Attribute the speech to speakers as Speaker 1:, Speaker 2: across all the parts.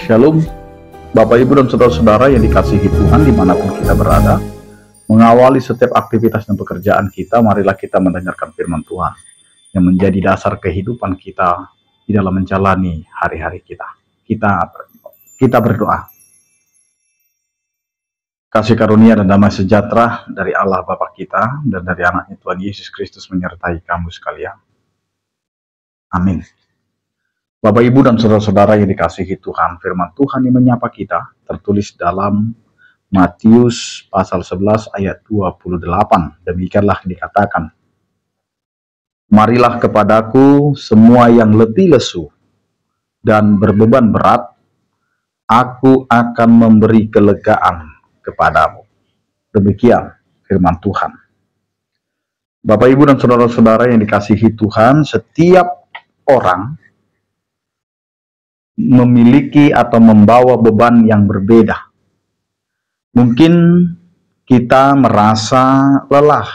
Speaker 1: Shalom, Bapak Ibu dan Saudara-saudara yang dikasihi Tuhan dimanapun kita berada. Mengawali setiap aktivitas dan pekerjaan kita, marilah kita mendengarkan firman Tuhan yang menjadi dasar kehidupan kita di dalam menjalani hari-hari kita. Kita berdoa. Kasih karunia dan damai sejahtera dari Allah Bapa kita dan dari anaknya Tuhan Yesus Kristus menyertai kamu sekalian. Amin. Bapak, Ibu, dan Saudara-saudara yang dikasihi Tuhan, firman Tuhan yang menyapa kita tertulis dalam Matius pasal 11 ayat 28. Demikianlah dikatakan, "Marilah kepadaku semua yang letih lesu dan berbeban berat, aku akan memberi kelegaan kepadamu." Demikian firman Tuhan. Bapak, Ibu, dan Saudara-saudara yang dikasihi Tuhan, setiap orang memiliki atau membawa beban yang berbeda. Mungkin kita merasa lelah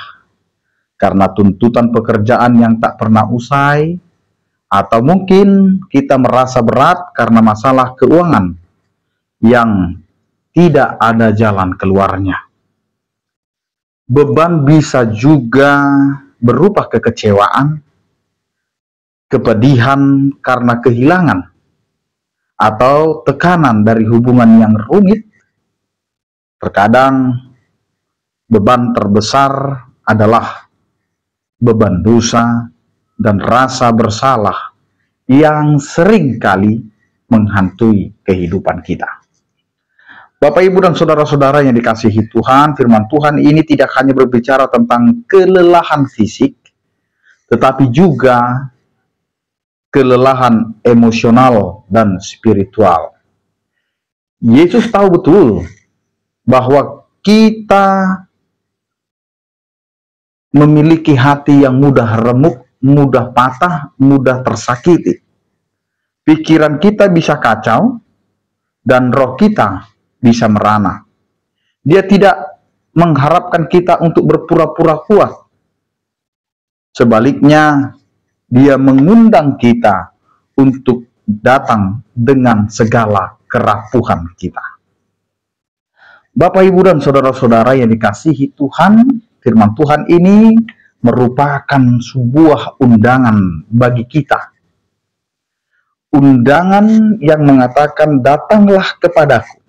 Speaker 1: karena tuntutan pekerjaan yang tak pernah usai, atau mungkin kita merasa berat karena masalah keuangan yang tidak ada jalan keluarnya. Beban bisa juga berupa kekecewaan, kepedihan karena kehilangan, atau tekanan dari hubungan yang rumit. Terkadang beban terbesar adalah beban dosa dan rasa bersalah yang sering kali menghantui kehidupan kita. Bapak, Ibu, dan Saudara-saudara yang dikasihi Tuhan, firman Tuhan ini tidak hanya berbicara tentang kelelahan fisik, tetapi juga kelelahan emosional dan spiritual. Yesus tahu betul bahwa kita memiliki hati yang mudah remuk, mudah patah, mudah tersakiti. Pikiran kita bisa kacau dan roh kita bisa merana. Dia tidak mengharapkan kita untuk berpura-pura kuat. Sebaliknya, Dia mengundang kita untuk datang dengan segala kerapuhan kita. Bapak, Ibu, dan Saudara-saudara yang dikasihi Tuhan, firman Tuhan ini merupakan sebuah undangan bagi kita. Undangan yang mengatakan datanglah kepadaku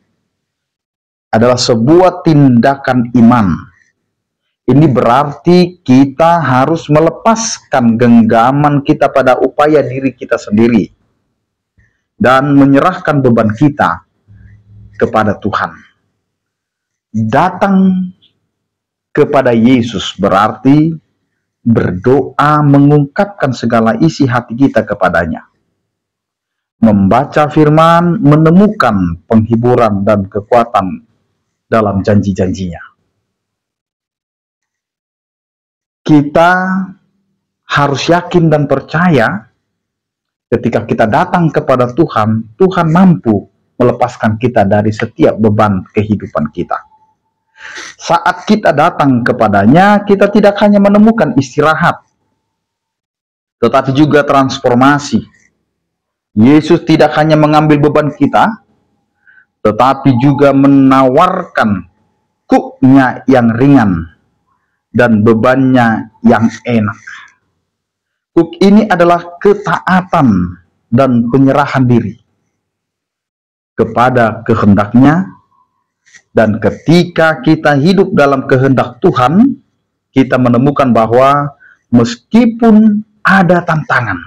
Speaker 1: adalah sebuah tindakan iman. Ini berarti kita harus melepaskan genggaman kita pada upaya diri kita sendiri dan menyerahkan beban kita kepada Tuhan. Datang kepada Yesus berarti berdoa mengungkapkan segala isi hati kita kepadanya. Membaca firman menemukan penghiburan dan kekuatan dalam janji-janjinya. Kita harus yakin dan percaya ketika kita datang kepada Tuhan, Tuhan mampu melepaskan kita dari setiap beban kehidupan kita. Saat kita datang kepadanya, kita tidak hanya menemukan istirahat, tetapi juga transformasi. Yesus tidak hanya mengambil beban kita, tetapi juga menawarkan kuknya yang ringan dan bebannya yang enak. Kuk ini adalah ketaatan dan penyerahan diri kepada kehendaknya, dan ketika kita hidup dalam kehendak Tuhan, kita menemukan bahwa meskipun ada tantangan,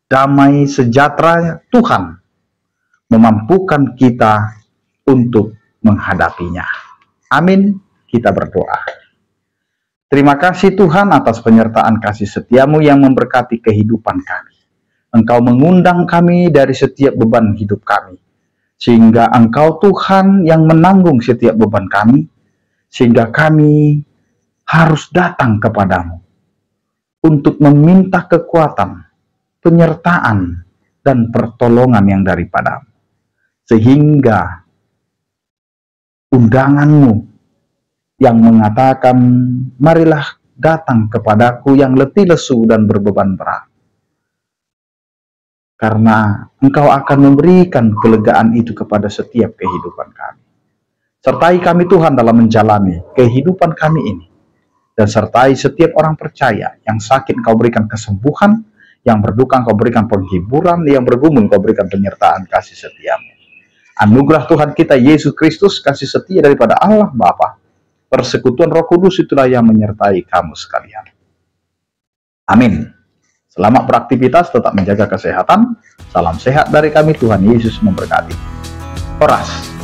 Speaker 1: damai sejahtera Tuhan memampukan kita untuk menghadapinya. Amin. Kita berdoa. Terima kasih Tuhan atas penyertaan kasih setiamu yang memberkati kehidupan kami. Engkau mengundang kami dari setiap beban hidup kami, sehingga Engkau Tuhan yang menanggung setiap beban kami, sehingga kami harus datang kepadamu untuk meminta kekuatan, penyertaan, dan pertolongan yang daripadamu, sehingga undanganmu yang mengatakan, marilah datang kepadaku yang letih lesu dan berbeban berat, karena Engkau akan memberikan kelegaan itu kepada setiap kehidupan kami. Sertai kami Tuhan dalam menjalani kehidupan kami ini, dan sertai setiap orang percaya yang sakit Engkau berikan kesembuhan, yang berduka Engkau berikan penghiburan, yang bergumul Engkau berikan penyertaan kasih setiamu. Anugerah Tuhan kita Yesus Kristus, kasih setia daripada Allah Bapa, persekutuan Roh Kudus itulah yang menyertai kamu sekalian. Amin. Selamat beraktivitas, tetap menjaga kesehatan. Salam sehat dari kami, Tuhan Yesus memberkati. Horas.